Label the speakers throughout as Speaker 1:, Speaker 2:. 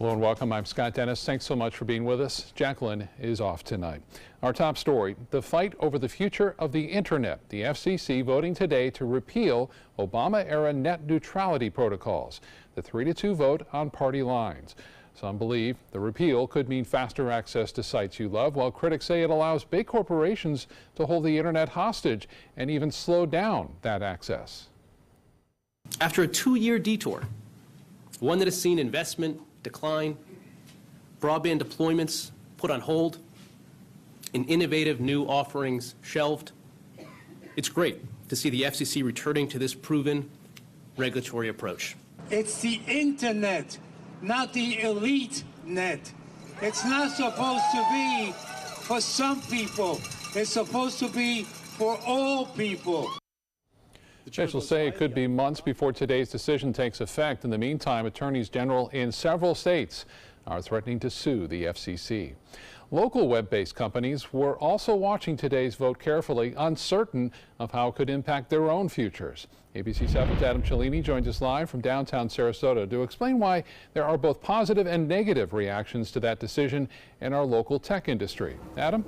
Speaker 1: Hello and welcome. I'm Scott Dennis. Thanks so much for being with us. Jacqueline is off tonight. Our top story, the fight over the future of the internet. The FCC voting today to repeal Obama-era net neutrality protocols. The 3-2 vote on party lines. Some believe the repeal could mean faster access to sites you love, while critics say it allows big corporations to hold the internet hostage and even slow down that access.
Speaker 2: After a 2-year detour, one that has seen investment decline, broadband deployments put on hold, and innovative new offerings shelved, it's great to see the FCC returning to this proven regulatory approach.
Speaker 3: It's the internet, not the elite net. It's not supposed to be for some people. It's supposed to be for all people.
Speaker 1: Officials say it could be months before today's decision takes effect. In the meantime, attorneys general in several states are threatening to sue the FCC. Local web-based companies were also watching today's vote carefully, uncertain of how it could impact their own futures. ABC 7's Adam Cellini joins us live from downtown Sarasota to explain why there are both positive and negative reactions to that decision in our local tech industry. Adam?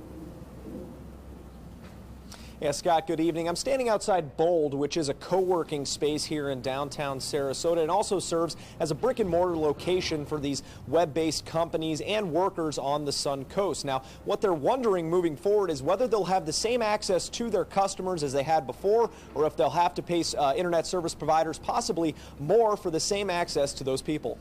Speaker 4: Yeah, Scott, good evening. I'm standing outside Bold, which is a co-working space here in downtown Sarasota, and also serves as a brick-and-mortar location for these web-based companies and workers on the Sun Coast. Now, what they're wondering moving forward is whether they'll have the same access to their customers as they had before, or if they'll have to pay internet service providers possibly more for the same access to those people.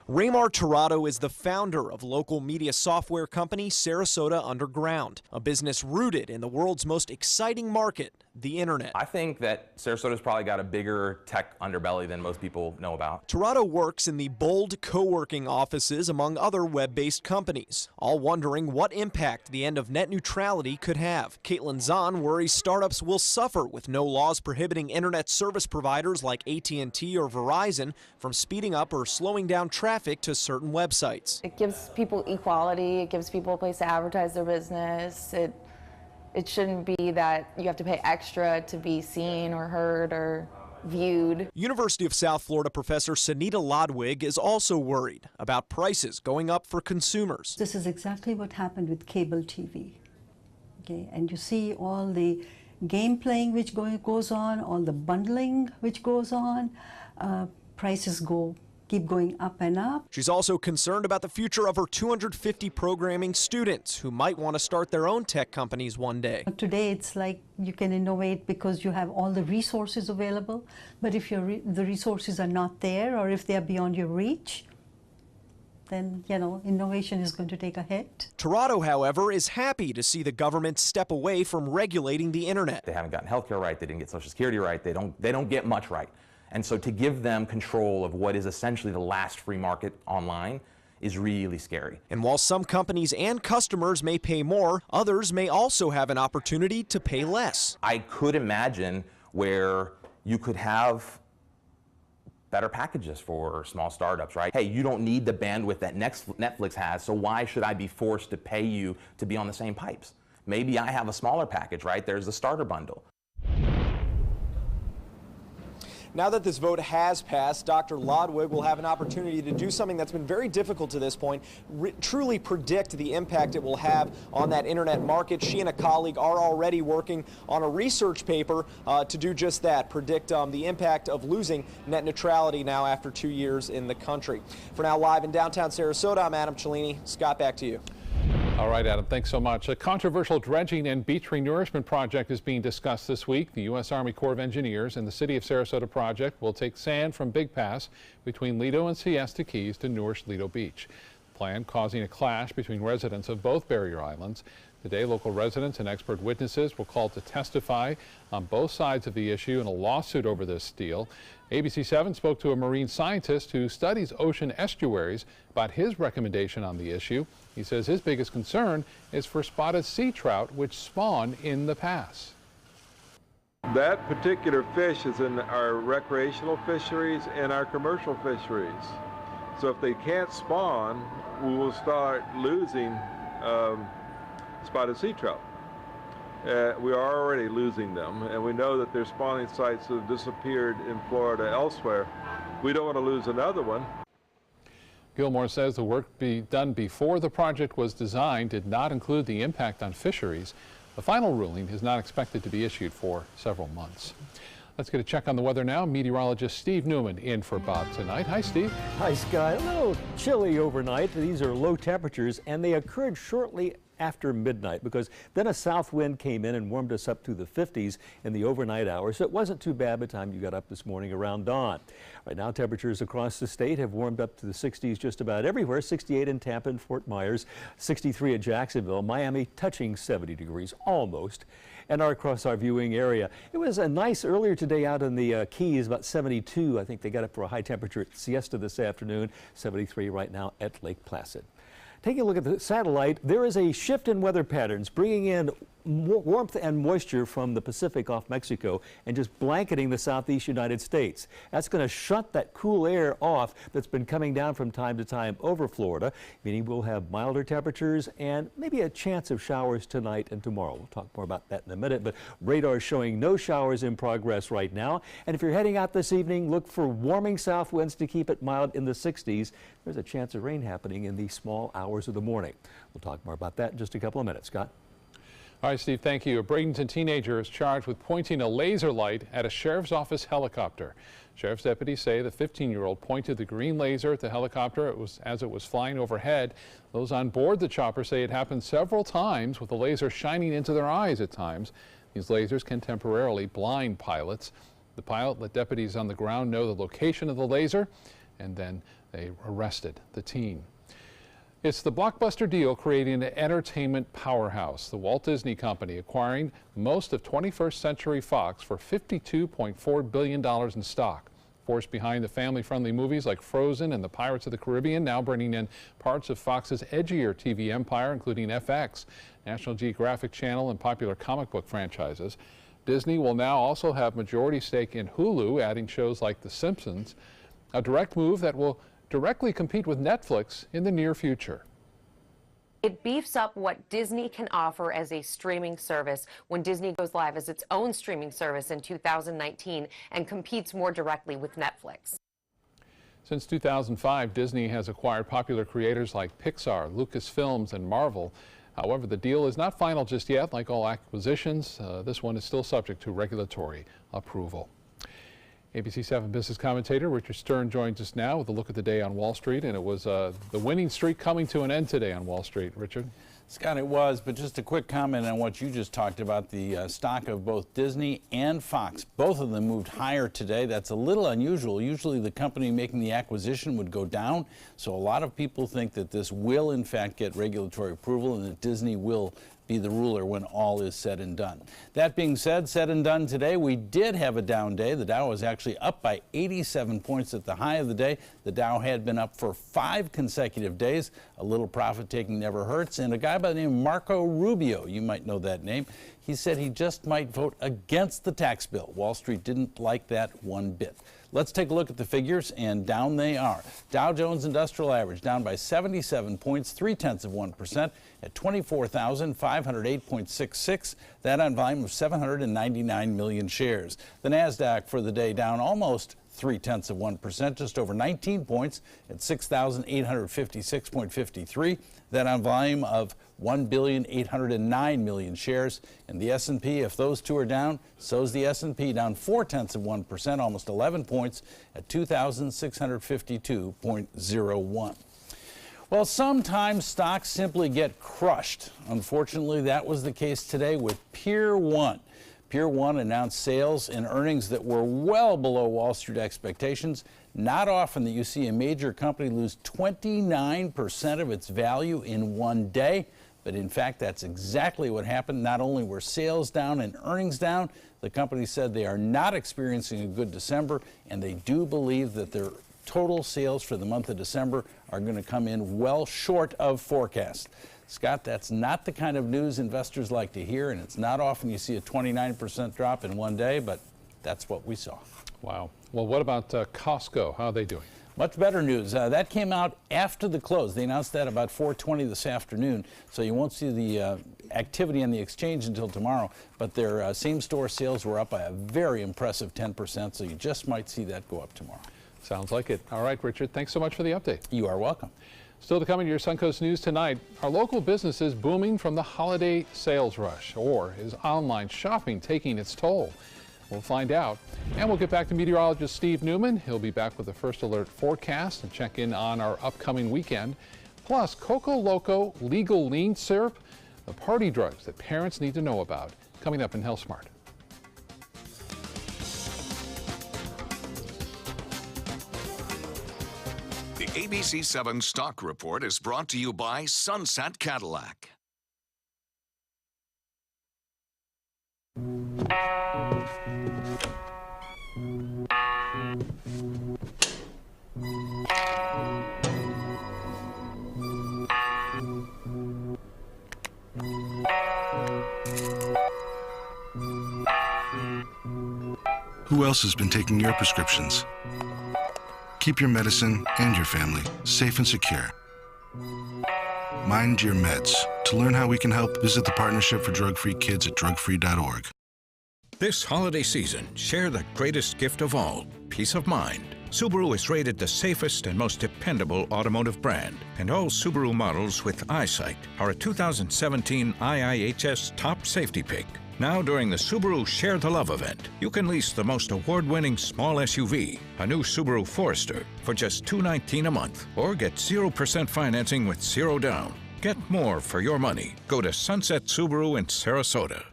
Speaker 4: Raymar Tirado is the founder of local media software company Sarasota Underground, a business rooted in the world's most exciting market, the internet.
Speaker 5: I think that Sarasota's probably got a bigger tech underbelly than most people know about.
Speaker 4: Tirado works in the Bold co-working offices among other web-based companies, all wondering what impact the end of net neutrality could have. Caitlin Zahn worries startups will suffer with no laws prohibiting internet service providers like AT&T or Verizon from speeding up or slowing down traffic to certain websites.
Speaker 6: It gives people equality, it gives people a place to advertise their business. It shouldn't be that you have to pay extra to be seen or heard or viewed.
Speaker 4: University of South Florida professor Sunita Lodwig is also worried about prices going up for consumers.
Speaker 7: This is exactly what happened with cable TV. Okay, and you see all the game playing which goes on, all the bundling which goes on, prices keep going up and up.
Speaker 4: She's also concerned about the future of her 250 programming students who might want to start their own tech companies one day.
Speaker 7: Today it's like you can innovate because you have all the resources available, but if the resources are not there, or if they are beyond your reach, then, innovation is going to take a hit.
Speaker 4: Tirado, however, is happy to see the government step away from regulating the internet.
Speaker 5: They haven't gotten healthcare right, they didn't get Social Security right, they don't get much right. And so to give them control of what is essentially the last free market online is really scary.
Speaker 4: And while some companies and customers may pay more, others may also have an opportunity to pay less.
Speaker 5: I could imagine where you could have better packages for small startups, right? Hey, you don't need the bandwidth that Netflix has, so why should I be forced to pay you to be on the same pipes? Maybe I have a smaller package, right? There's the starter bundle.
Speaker 4: Now that this vote has passed, Dr. Lodwig will have an opportunity to do something that's been very difficult to this point, truly predict the impact it will have on that internet market. She and a colleague are already working on a research paper to do just that, predict the impact of losing net neutrality now after 2 years in the country. For now, live in downtown Sarasota, I'm Adam Cellini. Scott, back to you.
Speaker 1: All right, Adam, thanks so much. A controversial dredging and beach renourishment project is being discussed this week. The U.S. Army Corps of Engineers and the City of Sarasota project will take sand from Big Pass between Lido and Siesta Keys to nourish Lido Beach. The plan causing a clash between residents of both barrier islands. Today, local residents and expert witnesses were called to testify on both sides of the issue in a lawsuit over this deal. ABC 7 spoke to a marine scientist who studies ocean estuaries about his recommendation on the issue. He says his biggest concern is for spotted sea trout, which spawn in the pass.
Speaker 8: That particular fish is in our recreational fisheries and our commercial fisheries. So if they can't spawn, we will start losing spotted sea trout. We are already losing them, and we know that their spawning sites have disappeared in Florida elsewhere. We don't want to lose another one.
Speaker 1: Gilmore says the work done before the project was designed did not include the impact on fisheries. The final ruling is not expected to be issued for several months. Let's get a check on the weather now. Meteorologist Steve Newman in for Bob tonight. Hi, Steve.
Speaker 9: Hi, Scott. A little chilly overnight. These are low temperatures, and they occurred shortly after midnight because then a south wind came in and warmed us up to the 50s in the overnight hours. So it wasn't too bad by the time you got up this morning around dawn. Right now, temperatures across the state have warmed up to the 60s just about everywhere. 68 in Tampa and Fort Myers, 63 at Jacksonville, Miami touching 70 degrees almost. And across our viewing area. It was a nice earlier today out in the Keys, about 72. I think they got up for a high temperature at Siesta this afternoon, 73 right now at Lake Placid. Taking a look at the satellite, there is a shift in weather patterns, bringing in warmth and moisture from the Pacific off Mexico and just blanketing the southeast United States. That's going to shut that cool air off that's been coming down from time to time over Florida, meaning we'll have milder temperatures and maybe a chance of showers tonight and tomorrow. We'll talk more about that in a minute, but radar is showing no showers in progress right now. And if you're heading out this evening, look for warming south winds to keep it mild in the 60s. There's a chance of rain happening in the small hours of the morning. We'll talk more about that in just a couple of minutes. Scott?
Speaker 1: All right, Steve, thank you. A Bradenton teenager is charged with pointing a laser light at a sheriff's office helicopter. Sheriff's deputies say the 15-year-old pointed the green laser at the helicopter as it was flying overhead. Those on board the chopper say it happened several times with the laser shining into their eyes at times. These lasers can temporarily blind pilots. The pilot let deputies on the ground know the location of the laser, and then they arrested the teen. It's the blockbuster deal creating an entertainment powerhouse. The Walt Disney Company acquiring most of 21st Century Fox for $52.4 billion in stock. Force behind the family-friendly movies like Frozen and the Pirates of the Caribbean, now bringing in parts of Fox's edgier TV empire, including FX, National Geographic Channel, and popular comic book franchises. Disney will now also have majority stake in Hulu, adding shows like The Simpsons, a direct move that will directly compete with Netflix in the near future.
Speaker 10: It beefs up what Disney can offer as a streaming service when Disney goes live as its own streaming service in 2019 and competes more directly with Netflix.
Speaker 1: Since 2005, Disney has acquired popular creators like Pixar, Lucasfilms, and Marvel. However, the deal is not final just yet. Like all acquisitions, this one is still subject to regulatory approval. ABC 7 business commentator Richard Stern joins us now with a look at the day on Wall Street, and it was the winning streak coming to an end today on Wall Street. Richard?
Speaker 11: Scott, it was, but just a quick comment on what you just talked about, the stock of both Disney and Fox. Both of them moved higher today. That's a little unusual. Usually the company making the acquisition would go down, so a lot of people think that this will in fact get regulatory approval and that Disney will be the ruler when all is said and done. That being said and done today, we did have a down day. The Dow was actually up by 87 points at the high of the day. The Dow had been up for 5 consecutive days. A little profit taking never hurts. And a guy by the name of Marco Rubio, you might know that name, he said he just might vote against the tax bill. Wall Street didn't like that one bit. Let's take a look at the figures, and down they are. Dow Jones Industrial Average down by 77 points, 0.3% at 24,508.66. That on volume of 799 million shares. The NASDAQ for the day down almost 0.3%, just over 19 points at 6,856.53. That on volume of 1,809,000,000 shares. And the S&P, if those two are down, so's the S&P, down 0.4%, almost 11 points at 2,652.01. Well, sometimes stocks simply get crushed. Unfortunately, that was the case today with Pier 1. Pier 1 announced sales and earnings that were well below Wall Street expectations. Not often that you see a major company lose 29% of its value in one day, but in fact, that's exactly what happened. Not only were sales down and earnings down, the company said they are not experiencing a good December, and they do believe that their total sales for the month of December are going to come in well short of forecast. Scott, that's not the kind of news investors like to hear, and it's not often you see a 29% drop in one day, but that's what we saw.
Speaker 1: Wow. Well, what about Costco? How are they doing?
Speaker 11: Much better news. That came out after the close. They announced that about 4:20 this afternoon, so you won't see the activity on the exchange until tomorrow, but their same-store sales were up by a very impressive 10%, so you just might see that go up tomorrow.
Speaker 1: Sounds like it. All right, Richard, thanks so much for the update.
Speaker 11: You are welcome.
Speaker 1: Still to come in your Suncoast News tonight, are local businesses booming from the holiday sales rush, or is online shopping taking its toll? We'll find out. And we'll get back to meteorologist Steve Newman. He'll be back with the first alert forecast and check in on our upcoming weekend. Plus, Coco Loco legal lean syrup, the party drugs that parents need to know about, coming up in Health Smart.
Speaker 12: The ABC 7 Stock Report is brought to you by Sunset Cadillac.
Speaker 13: Who else has been taking your prescriptions? Keep your medicine and your family safe and secure. Mind your meds. To learn how we can help, visit the Partnership for Drug-Free Kids at drugfree.org.
Speaker 14: This holiday season, share the greatest gift of all, peace of mind. Subaru is rated the safest and most dependable automotive brand, and all Subaru models with EyeSight are a 2017 IIHS Top Safety Pick. Now during the Subaru Share the Love event, you can lease the most award-winning small SUV, a new Subaru Forester, for just $219 a month, or get 0% financing with zero down. Get more for your money. Go to Sunset Subaru in Sarasota.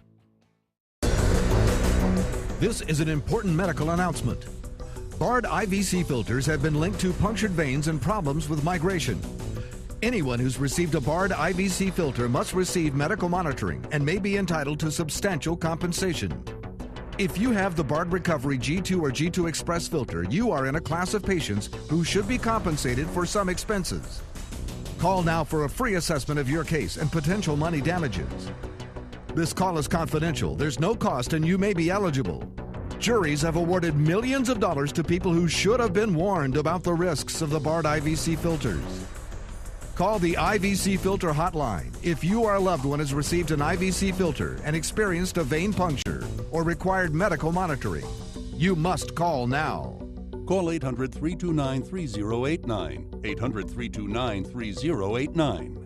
Speaker 15: This is an important medical announcement. Bard IVC filters have been linked to punctured veins and problems with migration. Anyone who's received a Bard IVC filter must receive medical monitoring and may be entitled to substantial compensation. If you have the Bard Recovery G2 or G2 Express filter, you are in a class of patients who should be compensated for some expenses. Call now for a free assessment of your case and potential money damages. This call is confidential. There's no cost and you may be eligible. Juries have awarded millions of dollars to people who should have been warned about the risks of the Bard IVC filters. Call the IVC Filter Hotline if you or a loved one has received an IVC filter and experienced a vein puncture or required medical monitoring. You must call now.
Speaker 16: Call 800-329-3089. 800-329-3089.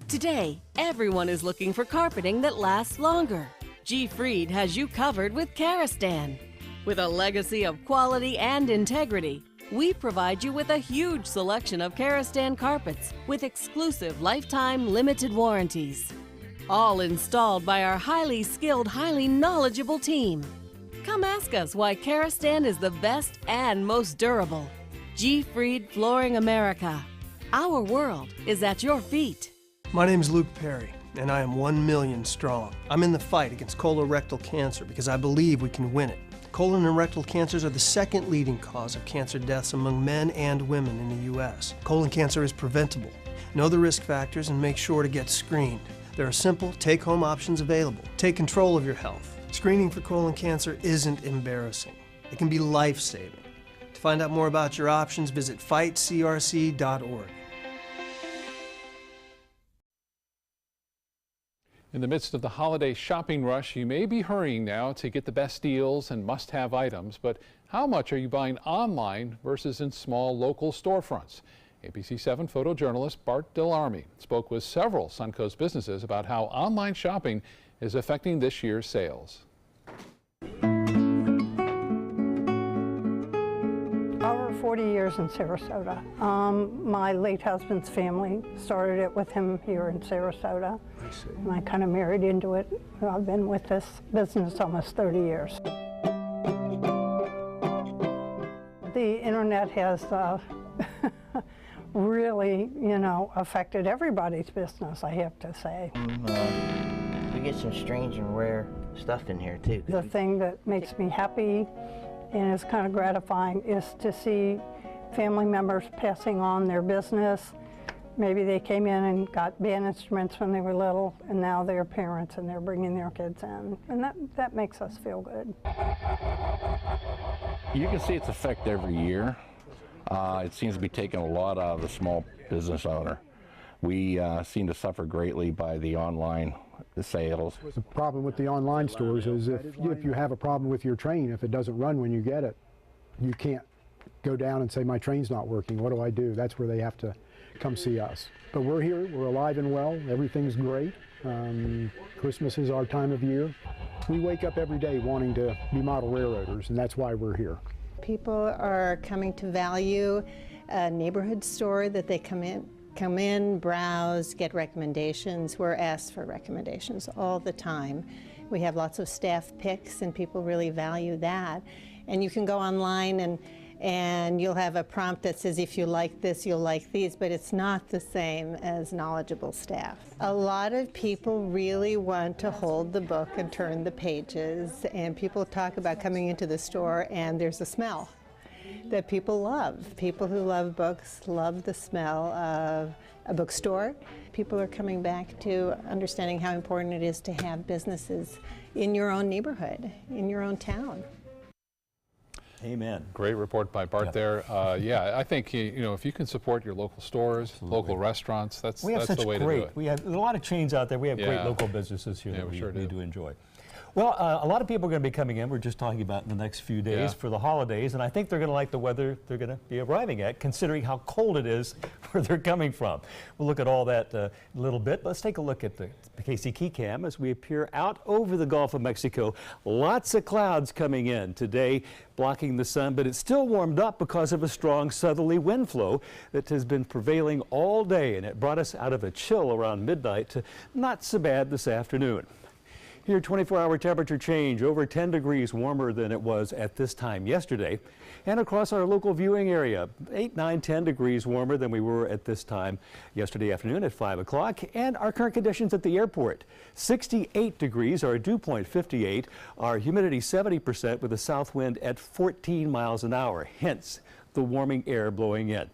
Speaker 17: Today, everyone is looking for carpeting that lasts longer. G. Fried has you covered with Karastan. With a legacy of quality and integrity, we provide you with a huge selection of Karastan carpets with exclusive lifetime limited warranties. All installed by our highly skilled, highly knowledgeable team. Come ask us why Karastan is the best and most durable. G. Fried Flooring America. Our world is at your feet.
Speaker 18: My name is Luke Perry, and I am 1 million strong. I'm in the fight against colorectal cancer because I believe we can win it. Colon and rectal cancers are the second leading cause of cancer deaths among men and women in the U.S. Colon cancer is preventable. Know the risk factors and make sure to get screened. There are simple, take-home options available. Take control of your health. Screening for colon cancer isn't embarrassing. It can be life-saving. To find out more about your options, visit fightcrc.org.
Speaker 1: In the midst of the holiday shopping rush, you may be hurrying now to get the best deals and must-have items, but how much are you buying online versus in small local storefronts? ABC 7 photojournalist Bart Dellarme spoke with several Suncoast businesses about how online shopping is affecting this year's sales.
Speaker 19: Over 40 years in Sarasota. My late husband's family started it with him here in Sarasota. I see. And I kind of married into it. I've been with this business almost 30 years. The internet has really, affected everybody's business, I have to say.
Speaker 20: We get some strange and rare stuff in here too.
Speaker 19: The thing that makes me happy and is kind of gratifying is to see family members passing on their business. Maybe they came in and got band instruments when they were little, and now they're parents and they're bringing their kids in. And that makes us feel good.
Speaker 21: You can see its effect every year. It seems to be taking a lot out of the small business owner. We seem to suffer greatly by the online the sales.
Speaker 16: The problem with the online stores is if you have a problem with your train, if it doesn't run when you get it, you can't go down and say, my train's not working, what do I do? That's where they have to come see us. But we're here, we're alive and well, everything's great. Christmas is our time of year. We wake up every day wanting to be model railroaders, and that's why we're here.
Speaker 22: People are coming to value a neighborhood store that they come in, browse, get recommendations. We're asked for recommendations all the time. We have lots of staff picks, and people really value that. And you can go online and you'll have a prompt that says, if you like this, you'll like these, but it's not the same as knowledgeable staff. A lot of people really want to hold the book and turn the pages, and people talk about coming into the store and there's a smell that people love. People who love books love the smell of a bookstore. People are coming back to understanding how important it is to have businesses in your own neighborhood, in your own town.
Speaker 9: Amen.
Speaker 1: Great report by Bart there. Yeah, I think you know, if you can support your local stores, local restaurants, that's the way to do it.
Speaker 9: We have a lot of chains out there. We have great local businesses here that we do enjoy. Well, a lot of people are going to be coming in. We're just talking about in the next few days for the holidays, and I think they're going to like the weather they're going to be arriving at, considering how cold it is where they're coming from. We'll look at all that a little bit. Let's take a look at the KC Key Cam as we appear out over the Gulf of Mexico. Lots of clouds coming in today, blocking the sun, but it's still warmed up because of a strong southerly wind flow that has been prevailing all day, and it brought us out of a chill around midnight to not so bad this afternoon. Here, 24-hour temperature change, over 10 degrees warmer than it was at this time yesterday. And across our local viewing area, 8, 9, 10 degrees warmer than we were at this time yesterday afternoon at 5 o'clock. And our current conditions at the airport, 68 degrees, our dew point 58, our humidity 70% with a south wind at 14 miles an hour, hence the warming air blowing in.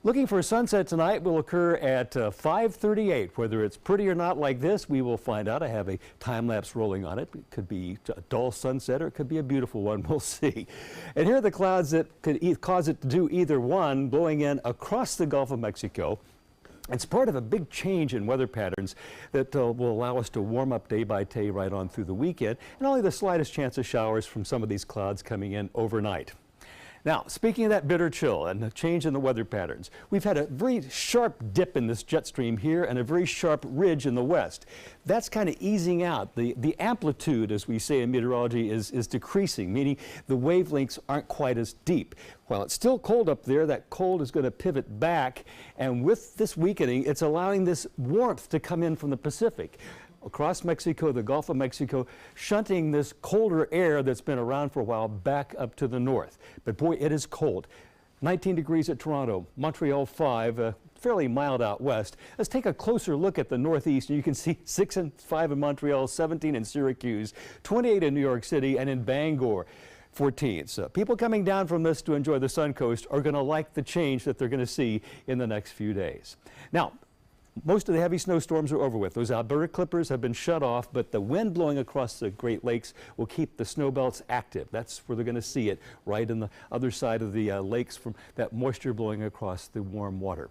Speaker 9: Looking for a sunset tonight will occur at 5:38. Whether it's pretty or not like this, we will find out. I have a time lapse rolling on it. It could be a dull sunset or it could be a beautiful one. We'll see. And here are the clouds that could cause it to do either one, blowing in across the Gulf of Mexico. It's part of a big change in weather patterns that will allow us to warm up day by day right on through the weekend, and only the slightest chance of showers from some of these clouds coming in overnight. Now, speaking of that bitter chill and the change in the weather patterns, we've had a very sharp dip in this jet stream here and a very sharp ridge in the west. That's kind of easing out. The amplitude, as we say in meteorology, is decreasing, meaning the wavelengths aren't quite as deep. While it's still cold up there, that cold is going to pivot back, and with this weakening, it's allowing this warmth to come in from the Pacific. Across Mexico, the Gulf of Mexico, shunting this colder air that's been around for a while back up to the north. But boy, it is cold. 19 degrees at Toronto, Montreal 5, fairly mild out west. Let's take a closer look at the northeast, and you can see 6 and 5 in Montreal, 17 in Syracuse, 28 in New York City, and in Bangor, 14. So people coming down from this to enjoy the Sun Coast are going to like the change that they're going to see in the next few days. Now, most of the heavy snowstorms are over with. Those Alberta clippers have been shut off, but the wind blowing across the Great Lakes will keep the snow belts active. That's where they're going to see it, right in the other side of the lakes from that moisture blowing across the warm water.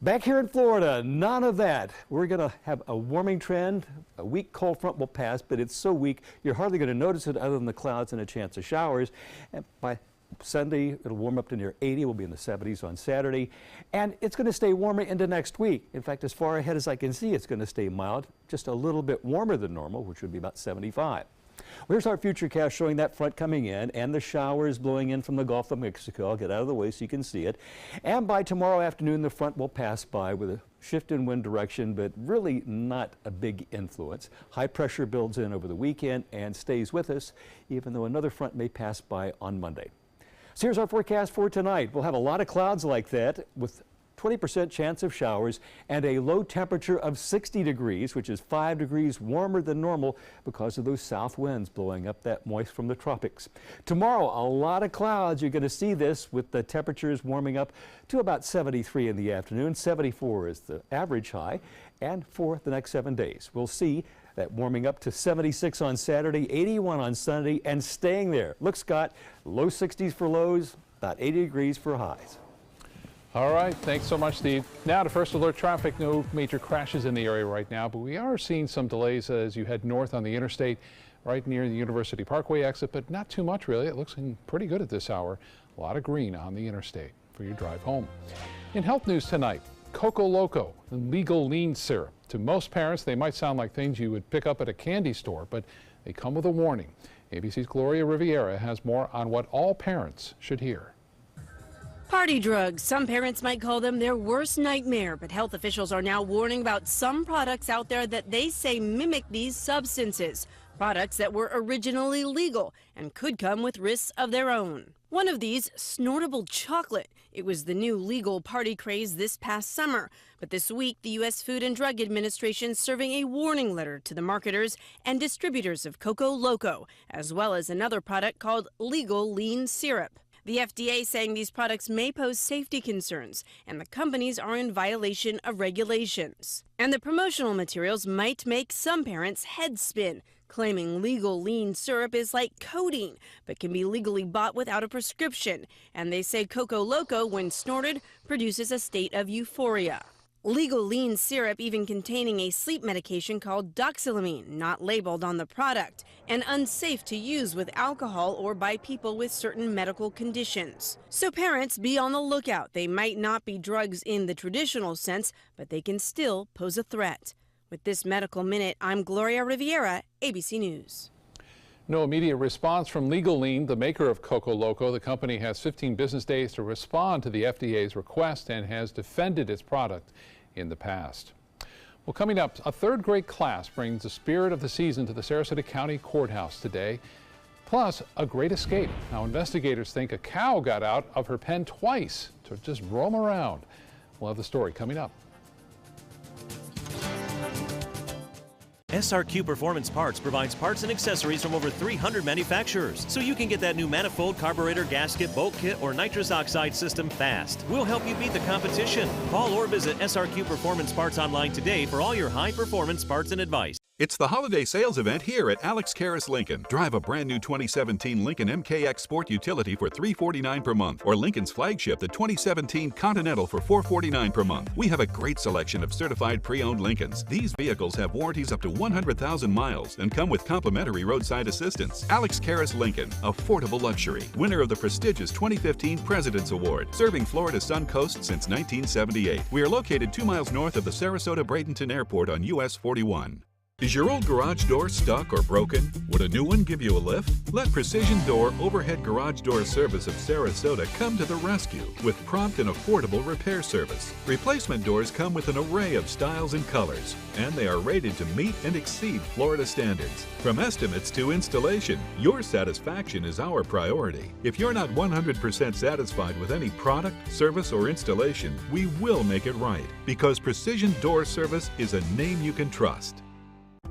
Speaker 9: Back here in Florida, none of that. We're going to have a warming trend. A weak cold front will pass, but it's so weak you're hardly going to notice it other than the clouds and a chance of showers. And by Sunday, it'll warm up to near 80. We'll be in the 70s on Saturday. And it's going to stay warmer into next week. In fact, as far ahead as I can see, it's going to stay mild, just a little bit warmer than normal, which would be about 75. Well, here's our futurecast showing that front coming in and the showers blowing in from the Gulf of Mexico. I'll get out of the way so you can see it. And by tomorrow afternoon, the front will pass by with a shift in wind direction, but really not a big influence. High pressure builds in over the weekend and stays with us, even though another front may pass by on Monday. So here's our forecast for tonight. We'll have a lot of clouds like that with 20% chance of showers and a low temperature of 60 degrees, which is 5 degrees warmer than normal because of those south winds blowing up that moist from the tropics. Tomorrow, a lot of clouds. You're going to see this with the temperatures warming up to about 73 in the afternoon. 74 is the average high. And for the next 7 days, we'll see that warming up to 76 on Saturday, 81 on Sunday, and staying there. Look, Scott, low 60s for lows, about 80 degrees for highs.
Speaker 1: All right, thanks so much, Steve. Now to First Alert Traffic. No major crashes in the area right now, but we are seeing some delays as you head north on the interstate right near the University Parkway exit, but not too much really. It looks pretty good at this hour. A lot of green on the interstate for your drive home. In health news tonight, Coco Loco, legal lean syrup. To most parents, they might sound like things you would pick up at a candy store, but they come with a warning. ABC's Gloria Riviera has more on what all parents should hear.
Speaker 2: Party drugs. Some parents might call them their worst nightmare, but health officials are now warning about some products out there that they say mimic these substances. Products that were originally legal and could come with risks of their own. One of these, snortable chocolate. It was the new legal party craze this past summer. But this week, the U.S. Food and Drug Administration is serving a warning letter to the marketers and distributors of Coco Loco, as well as another product called legal lean syrup. The FDA saying these products may pose safety concerns, and the companies are in violation of regulations. And the promotional materials might make some parents' heads spin, claiming legal lean syrup is like codeine, but can be legally bought without a prescription. And they say Coco Loco, when snorted, produces a state of euphoria. Legal lean syrup even containing a sleep medication called doxylamine, not labeled on the product, and unsafe to use with alcohol or by people with certain medical conditions. So parents, be on the lookout. They might not be drugs in the traditional sense, but they can still pose a threat. With this Medical Minute, I'm Gloria Riviera, ABC News.
Speaker 1: No immediate response from Legal Lean, the maker of Coco Loco. The company has 15 business days to respond to the FDA's request and has defended its product in the past. Well, coming up, a third grade class brings the spirit of the season to the Sarasota County Courthouse today. Plus, a great escape. Now, investigators think a cow got out of her pen twice to just roam around. We'll have the story coming up.
Speaker 3: SRQ Performance Parts provides parts and accessories from over 300 manufacturers, so you can get that new manifold, carburetor, gasket, bolt kit, or nitrous oxide system fast. We'll help you beat the competition. Call or visit SRQ Performance Parts online today for all your high-performance parts and advice.
Speaker 23: It's the holiday sales event here at Alex Karras Lincoln. Drive a brand new 2017 Lincoln MKX Sport Utility for $349 per month, or Lincoln's flagship, the 2017 Continental, for $449 per month. We have a great selection of certified pre-owned Lincolns. These vehicles have warranties up to 100,000 miles and come with complimentary roadside assistance. Alex Karras Lincoln, affordable luxury. Winner of the prestigious 2015 President's Award, serving Florida's Sun Coast since 1978. We are located 2 miles north of the Sarasota-Bradenton Airport on US 41. Is your old garage door stuck or broken? Would a new one give you a lift? Let Precision Door Overhead Garage Door Service of Sarasota come to the rescue with prompt and affordable repair service. Replacement doors come with an array of styles and colors, and they are rated to meet and exceed Florida standards. From estimates to installation, your satisfaction is our priority. If you're not 100% satisfied with any product, service, or installation, we will make it right, because Precision Door Service is a name you can trust.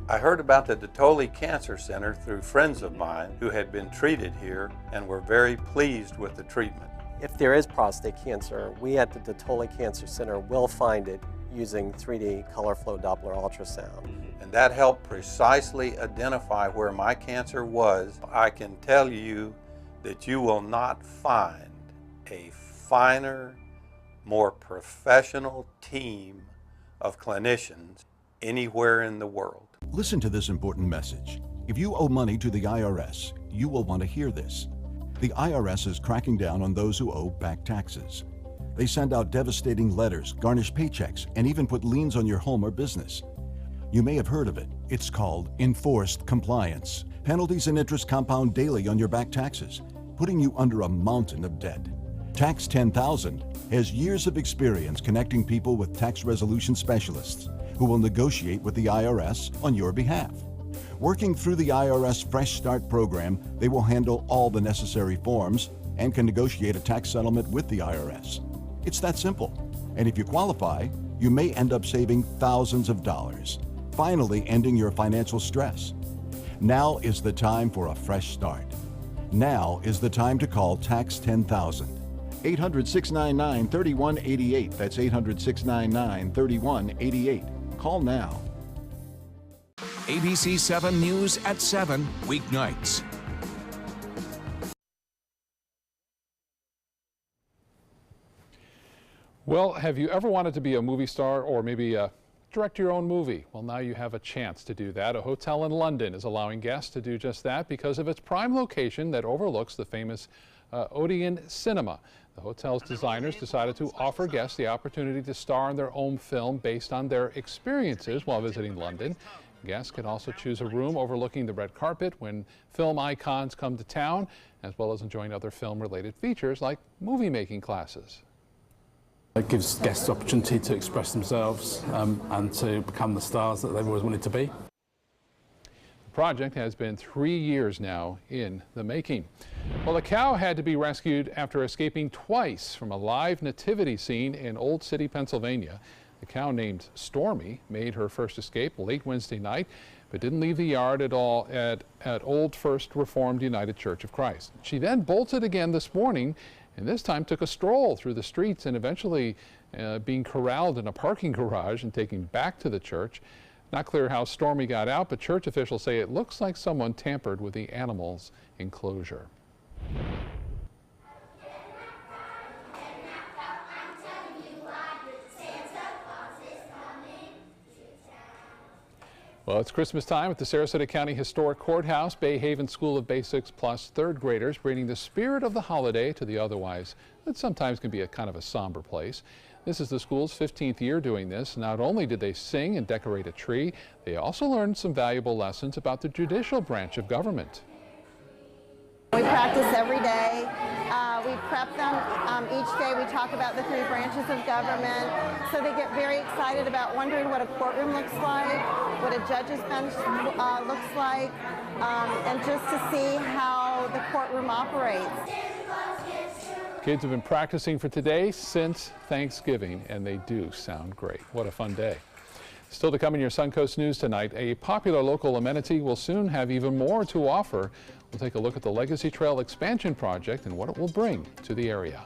Speaker 24: I heard about the Detoli Cancer Center through friends of mine who had been treated here and were very pleased with the treatment.
Speaker 25: If there is prostate cancer, we at the Detoli Cancer Center will find it using 3D color flow Doppler ultrasound.
Speaker 24: And that helped precisely identify where my cancer was. I can tell you that you will not find a finer, more professional team of clinicians anywhere in the world.
Speaker 15: Listen to this important message. If you owe money to the IRS, you will want to hear this. The IRS is cracking down on those who owe back taxes. They send out devastating letters, garnish paychecks, and even put liens on your home or business. You may have heard of it. It's called enforced compliance. Penalties and interest compound daily on your back taxes, putting you under a mountain of debt. Tax 10,000 has years of experience connecting people with tax resolution specialists who will negotiate with the IRS on your behalf. Working through the IRS Fresh Start program, they will handle all the necessary forms and can negotiate a tax settlement with the IRS. It's that simple. And if you qualify, you may end up saving thousands of dollars, finally ending your financial stress. Now is the time for a fresh start. Now is the time to call Tax 10,000. 800-699-3188. That's 800-699-3188. Call now.
Speaker 12: ABC 7 News at 7, weeknights.
Speaker 1: Well, have you ever wanted to be a movie star or maybe direct your own movie? Well, now you have a chance to do that. A hotel in London is allowing guests to do just that because of its prime location that overlooks the famous Odeon Cinema. The hotel's designers decided to offer guests the opportunity to star in their own film based on their experiences while visiting London. Guests can also choose a room overlooking the red carpet when film icons come to town, as well as enjoying other film-related features like movie-making classes.
Speaker 4: It gives guests the opportunity to express themselves and to become the stars that they've always wanted to be.
Speaker 1: The project has been 3 years now in the making. Well, a cow had to be rescued after escaping twice from a live nativity scene in Old City, Pennsylvania. The cow, named Stormy, made her first escape late Wednesday night, but didn't leave the yard at all at Old First Reformed United Church of Christ. She then bolted again this morning, and this time took a stroll through the streets and eventually being corralled in a parking garage and taken back to the church. Not clear how Stormy got out, but church officials say it looks like someone tampered with the animal's enclosure. Well, it's Christmas time at the Sarasota County Historic Courthouse. Bay Haven School of Basics Plus third graders bringing the spirit of the holiday to the otherwise that sometimes can be a kind of a somber place. This is the school's 15th year doing this. Not only did they sing and decorate a tree, they also learned some valuable lessons about the judicial branch of government.
Speaker 5: We practice every day. We prep them each day. We talk about the 3 branches of government, so they get very excited about wondering what a courtroom looks like, what a judge's bench looks like, and just to see how the courtroom operates.
Speaker 1: Kids have been practicing for today since Thanksgiving, and they do sound great. What a fun day. Still to come in your Suncoast News tonight, a popular local amenity will soon have even more to offer. We'll take a look at the Legacy Trail expansion project and what it will bring to the area.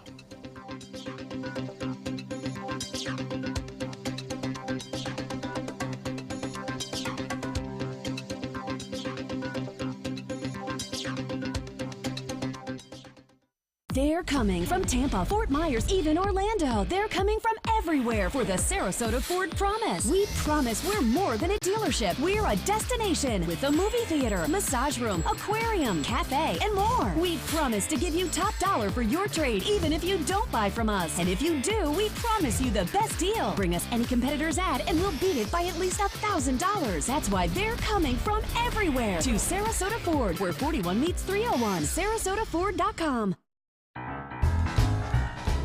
Speaker 6: They're coming from Tampa, Fort Myers, even Orlando. They're coming from everywhere for the Sarasota Ford Promise. We promise we're more than a dealership. We're a destination with a movie theater, massage room, aquarium, cafe, and more. We promise to give you top dollar for your trade, even if you don't buy from us. And if you do, we promise you the best deal. Bring us any competitor's ad and we'll beat it by at least $1,000. That's why they're coming from everywhere to Sarasota Ford, where 41 meets 301. SarasotaFord.com.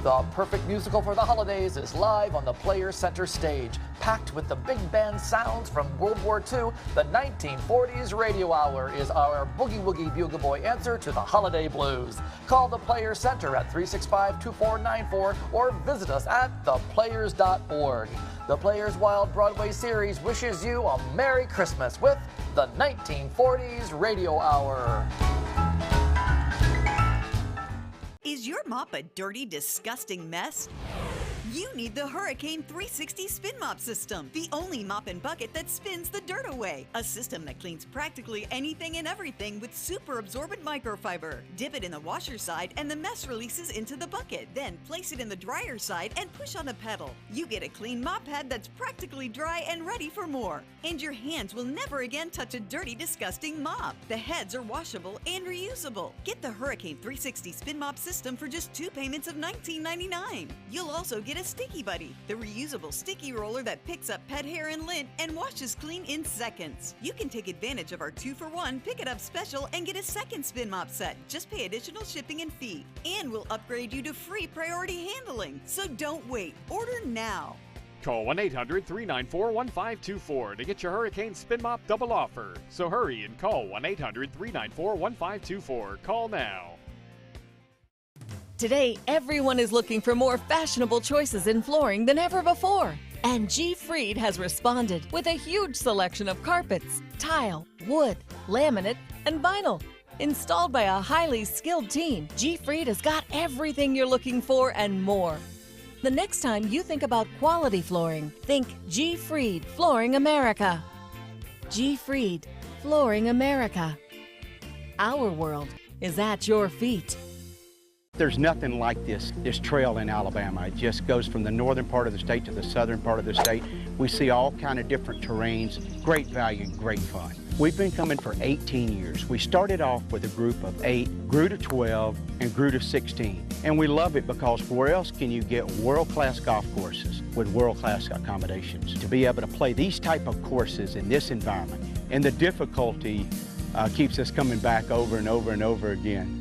Speaker 7: The perfect musical for the holidays is live on the Players Center stage. Packed with the big band sounds from World War II, the 1940s Radio Hour is our boogie woogie bugle boy answer to the holiday blues. Call the Players Center at 365-2494 or visit us at theplayers.org. The Players Wild Broadway series wishes you a Merry Christmas with the 1940s Radio Hour.
Speaker 8: Is your mop a dirty, disgusting mess? You need the Hurricane 360 Spin Mop System, the only mop and bucket that spins the dirt away. A system that cleans practically anything and everything with super absorbent microfiber. Dip it in the washer side and the mess releases into the bucket. Then place it in the dryer side and push on the pedal. You get a clean mop head that's practically dry and ready for more. And your hands will never again touch a dirty, disgusting mop. The heads are washable and reusable. Get the Hurricane 360 Spin Mop System for just 2 payments of $19.99. You'll also get a Sticky Buddy, the reusable sticky roller that picks up pet hair and lint and washes clean in seconds. You can take advantage of our 2-for-1 Pick It Up special and get a second spin mop set. Just pay additional shipping and fee. And we'll upgrade you to free priority handling. So don't wait. Order now.
Speaker 26: Call 1-800-394-1524 to get your Hurricane Spin Mop double offer. So hurry and call 1-800-394-1524. Call now.
Speaker 17: Today, everyone is looking for more fashionable choices in flooring than ever before. And G. Fried has responded with a huge selection of carpets, tile, wood, laminate, and vinyl. Installed by a highly skilled team, G. Fried has got everything you're looking for and more. The next time you think about quality flooring, think G. Fried Flooring America. G. Fried Flooring America. Our world is at your feet.
Speaker 10: There's nothing like this trail in Alabama. It just goes from the northern part of the state to the southern part of the state. We see all kind of different terrains, great value, great fun. We've been coming for 18 years. We started off with a group of 8, grew to 12, and grew to 16. And we love it because where else can you get world-class golf courses with world-class accommodations? To be able to play these type of courses in this environment, and the difficulty keeps us coming back over and over and over again.